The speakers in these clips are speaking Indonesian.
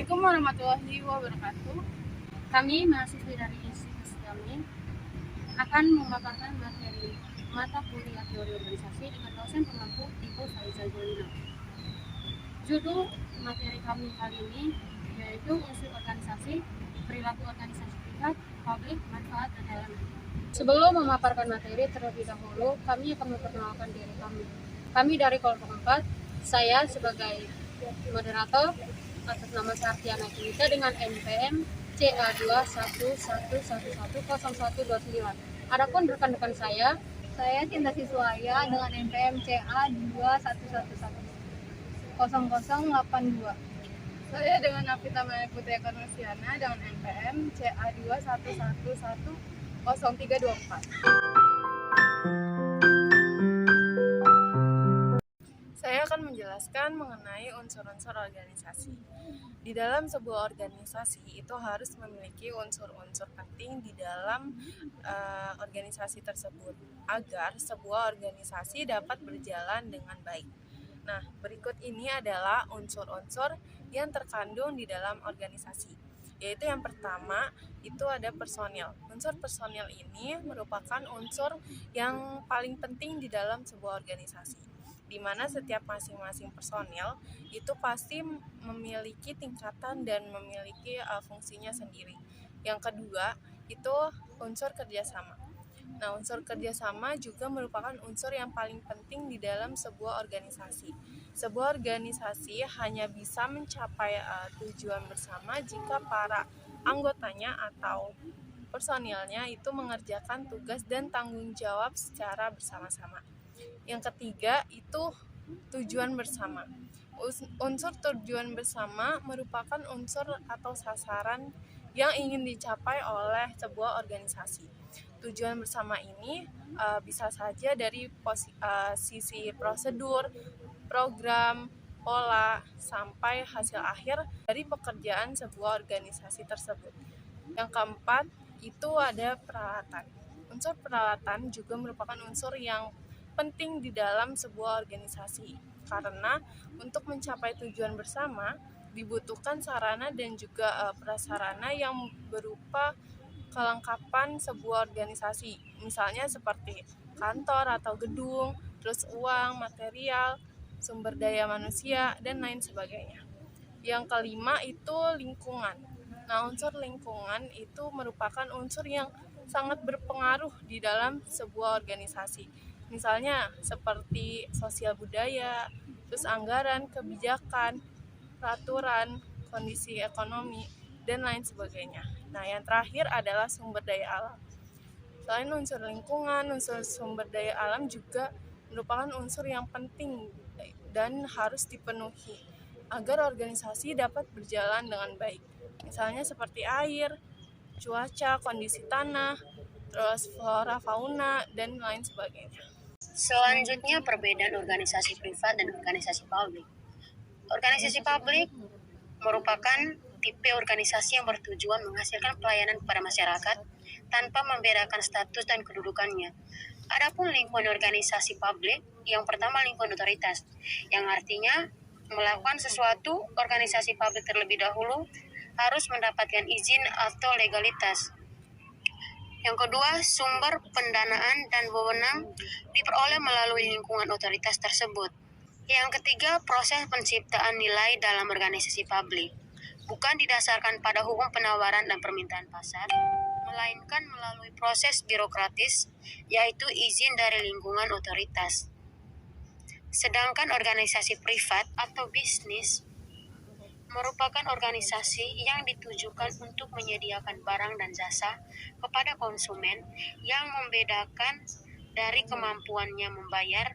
Assalamualaikum warahmatullahi wabarakatuh. Kami mahasiswi dari institusi kami akan memaparkan materi mata kuliah teori organisasi dengan dosen pengampu Ibu Faiza Jolina. Judul materi kami kali ini yaitu unsur organisasi, perilaku organisasi privat, publik, manfaat, dan elemen. Sebelum memaparkan materi terlebih dahulu, kami akan memperkenalkan diri kami. Kami dari kelompok 4, saya sebagai moderator atas nama Sartiana Kinita dengan NPM CA2111110129. Adapun rekan-rekan saya Cinta Siswaya dengan NPM CA21110082. Saya dengan Nafita Maya Putri Ekonomiana dengan NPM CA21110324. Saya akan menjelaskan mengenai unsur-unsur organisasi. Di dalam sebuah organisasi itu harus memiliki unsur-unsur penting di dalam organisasi tersebut agar sebuah organisasi dapat berjalan dengan baik. Nah, berikut ini adalah unsur-unsur yang terkandung di dalam organisasi. Yaitu yang pertama, itu ada personil. Unsur personil ini merupakan unsur yang paling penting di dalam sebuah organisasi, di mana setiap masing-masing personil itu pasti memiliki tingkatan dan memiliki fungsinya sendiri. Yang kedua, itu unsur kerjasama. Nah, unsur kerjasama juga merupakan unsur yang paling penting di dalam sebuah organisasi. Sebuah organisasi hanya bisa mencapai tujuan bersama jika para anggotanya atau personilnya itu mengerjakan tugas dan tanggung jawab secara bersama-sama. Yang ketiga itu tujuan bersama. Unsur tujuan bersama merupakan unsur atau sasaran yang ingin dicapai oleh sebuah organisasi. Tujuan bersama ini bisa saja dari sisi prosedur, program, pola, sampai hasil akhir dari pekerjaan sebuah organisasi tersebut. Yang keempat itu ada peralatan. Unsur peralatan juga merupakan unsur yang penting di dalam sebuah organisasi, karena untuk mencapai tujuan bersama dibutuhkan sarana dan juga prasarana yang berupa kelengkapan sebuah organisasi, misalnya seperti kantor atau gedung, terus uang, material, sumber daya manusia, dan lain sebagainya. Yang kelima itu lingkungan. Nah, unsur lingkungan itu merupakan unsur yang sangat berpengaruh di dalam sebuah organisasi. Misalnya seperti sosial budaya, terus anggaran, kebijakan, peraturan, kondisi ekonomi, dan lain sebagainya. Nah, yang terakhir adalah sumber daya alam. Selain unsur lingkungan, unsur sumber daya alam juga merupakan unsur yang penting dan harus dipenuhi agar organisasi dapat berjalan dengan baik. Misalnya seperti air, cuaca, kondisi tanah, terus flora, fauna, dan lain sebagainya. Selanjutnya, perbedaan organisasi privat dan organisasi publik. Organisasi publik merupakan tipe organisasi yang bertujuan menghasilkan pelayanan kepada masyarakat tanpa membedakan status dan kedudukannya. Adapun lingkungan organisasi publik, yang pertama lingkungan otoritas, yang artinya melakukan sesuatu organisasi publik terlebih dahulu harus mendapatkan izin atau legalitas. Yang kedua, sumber pendanaan dan wewenang diperoleh melalui lingkungan otoritas tersebut. Yang ketiga, proses penciptaan nilai dalam organisasi publik bukan didasarkan pada hukum penawaran dan permintaan pasar, melainkan melalui proses birokratis, yaitu izin dari lingkungan otoritas. Sedangkan organisasi privat atau bisnis merupakan organisasi yang ditujukan untuk menyediakan barang dan jasa kepada konsumen yang membedakan dari kemampuannya membayar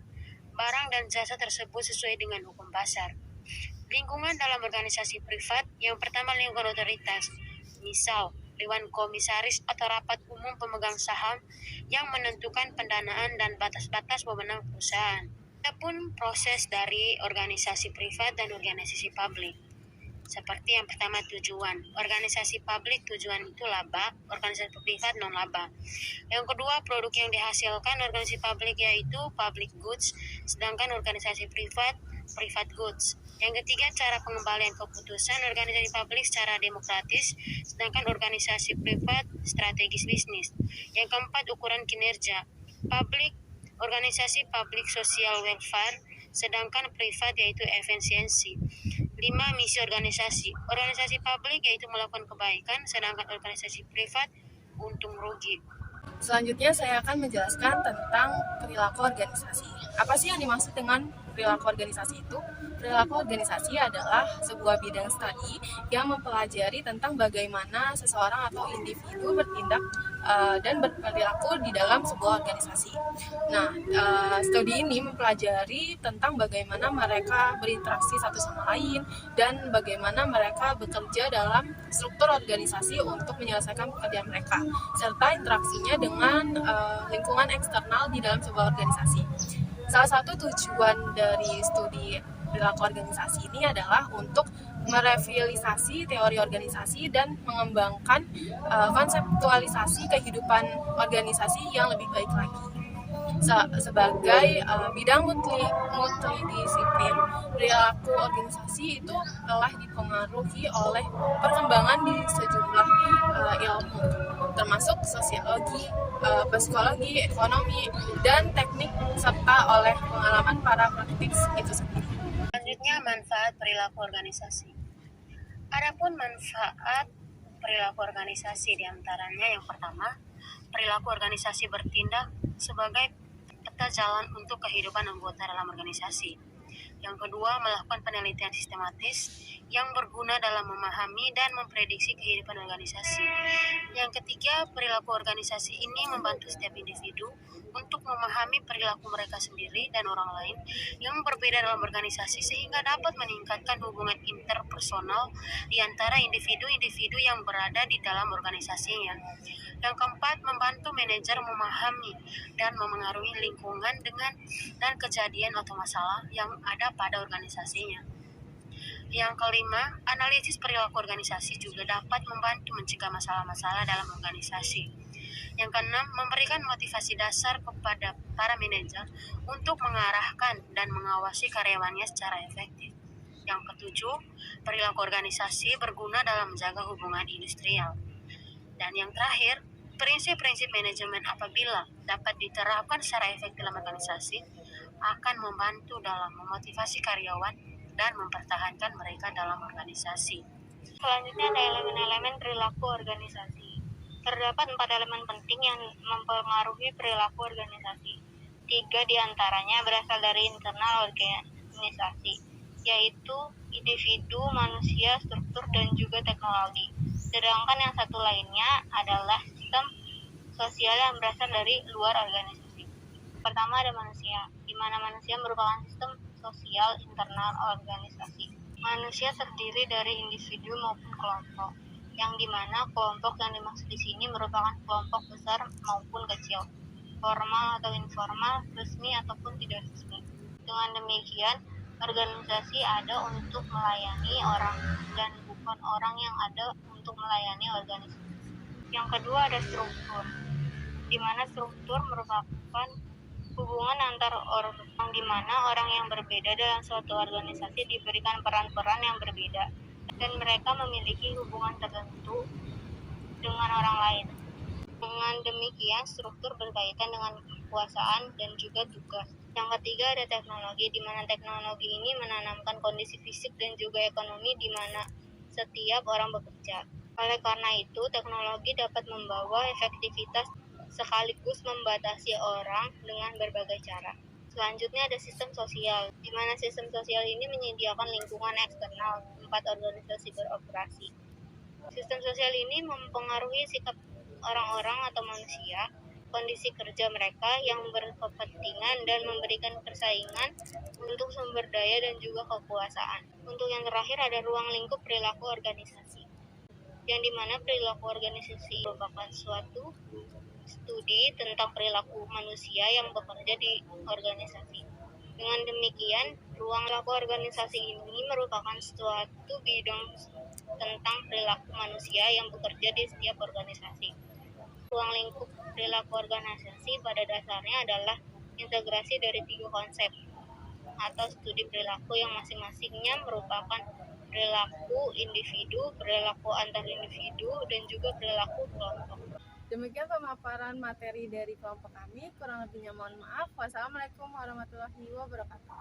barang dan jasa tersebut sesuai dengan hukum pasar. Lingkungan dalam organisasi privat, yang pertama lingkungan otoritas, misal Dewan Komisaris atau rapat umum pemegang saham yang menentukan pendanaan dan batas-batas wewenang perusahaan. Adapun proses dari organisasi privat dan organisasi publik. Seperti yang pertama tujuan. Organisasi publik tujuan itu laba, organisasi privat non laba. Yang kedua, produk yang dihasilkan organisasi publik yaitu public goods, sedangkan organisasi privat private goods. Yang ketiga, cara pengembalian keputusan organisasi publik secara demokratis, sedangkan organisasi privat strategis bisnis. Yang keempat, ukuran kinerja. Organisasi publik sosial welfare, sedangkan privat yaitu efisiensi. 5. Misi organisasi. Organisasi publik yaitu melakukan kebaikan, sedangkan organisasi privat untung rugi. Selanjutnya saya akan menjelaskan tentang perilaku organisasi. Apa sih yang dimaksud dengan perilaku organisasi itu? Perilaku organisasi adalah sebuah bidang studi yang mempelajari tentang bagaimana seseorang atau individu bertindak dan berperilaku di dalam sebuah organisasi. Nah, studi ini mempelajari tentang bagaimana mereka berinteraksi satu sama lain dan bagaimana mereka bekerja dalam struktur organisasi untuk menyelesaikan pekerjaan mereka, serta interaksinya dengan lingkungan eksternal di dalam sebuah organisasi. Salah satu tujuan dari studi perilaku organisasi ini adalah untuk merevitalisasi teori organisasi dan mengembangkan konseptualisasi kehidupan organisasi yang lebih baik lagi. Sebagai bidang multidisiplin, perilaku organisasi itu telah dipengaruhi oleh perkembangan di sejumlah ilmu, termasuk sosiologi, psikologi, ekonomi, dan teknik, serta oleh pengalaman para praktis itu sendiri. Selanjutnya, manfaat perilaku organisasi. Adapun manfaat perilaku organisasi diantaranya yang pertama, perilaku organisasi bertindak sebagai peta jalan untuk kehidupan anggota dalam organisasi. Yang kedua, melakukan penelitian sistematis yang berguna dalam memahami dan memprediksi kehidupan organisasi. Yang ketiga, perilaku organisasi ini membantu setiap individu untuk memahami perilaku mereka sendiri dan orang lain yang berbeda dalam organisasi sehingga dapat meningkatkan hubungan interpersonal di antara individu-individu yang berada di dalam organisasinya. Yang keempat, membantu manajer memahami dan memengaruhi lingkungan dan kejadian atau masalah yang ada pada organisasinya. Yang kelima, analisis perilaku organisasi juga dapat membantu mencegah masalah-masalah dalam organisasi. Yang keenam, memberikan motivasi dasar kepada para manajer untuk mengarahkan dan mengawasi karyawannya secara efektif. Yang ketujuh, perilaku organisasi berguna dalam menjaga hubungan industrial. Dan yang terakhir, prinsip-prinsip manajemen apabila dapat diterapkan secara efektif dalam organisasi akan membantu dalam memotivasi karyawan dan mempertahankan mereka dalam organisasi. Selanjutnya ada elemen-elemen perilaku organisasi. Terdapat 4 elemen penting yang mempengaruhi perilaku organisasi. 3 diantaranya berasal dari internal organisasi, yaitu individu, manusia, struktur, dan juga teknologi. Sedangkan yang satu lainnya adalah sistem sosial yang berasal dari luar organisasi. Pertama ada manusia, di mana manusia merupakan sistem sosial internal organisasi. Manusia terdiri dari individu maupun kelompok, yang dimana kelompok yang dimaksud di sini merupakan kelompok besar maupun kecil, formal atau informal, resmi ataupun tidak resmi. Dengan demikian, organisasi ada untuk melayani orang dan bukan orang yang ada untuk melayani organisasi. Yang kedua ada struktur, di mana struktur merupakan hubungan antar orang, di mana orang yang berbeda dalam suatu organisasi diberikan peran-peran yang berbeda dan mereka memiliki hubungan tertentu dengan orang lain. Dengan demikian, struktur berkaitan dengan kekuasaan dan juga tugas. Yang ketiga ada teknologi, di mana teknologi ini menanamkan kondisi fisik dan juga ekonomi di mana setiap orang bekerja. Oleh karena itu, teknologi dapat membawa efektivitas sekaligus membatasi orang dengan berbagai cara. Selanjutnya ada sistem sosial, di mana sistem sosial ini menyediakan lingkungan eksternal tempat organisasi beroperasi. Sistem sosial ini mempengaruhi sikap orang-orang atau manusia, kondisi kerja mereka yang berkepentingan dan memberikan persaingan untuk sumber daya dan juga kekuasaan. Untuk yang terakhir ada ruang lingkup perilaku organisasi, yang dimana perilaku organisasi merupakan suatu studi tentang perilaku manusia yang bekerja di organisasi. Dengan demikian, ruang perilaku organisasi ini merupakan suatu bidang tentang perilaku manusia yang bekerja di setiap organisasi. Ruang lingkup perilaku organisasi pada dasarnya adalah integrasi dari 3 konsep, atau studi perilaku yang masing-masingnya merupakan perilaku individu, perilaku antar individu, dan juga perilaku kelompok. Demikian pemaparan materi dari kelompok kami. Kurang lebihnya mohon maaf. Wassalamualaikum warahmatullahi wabarakatuh.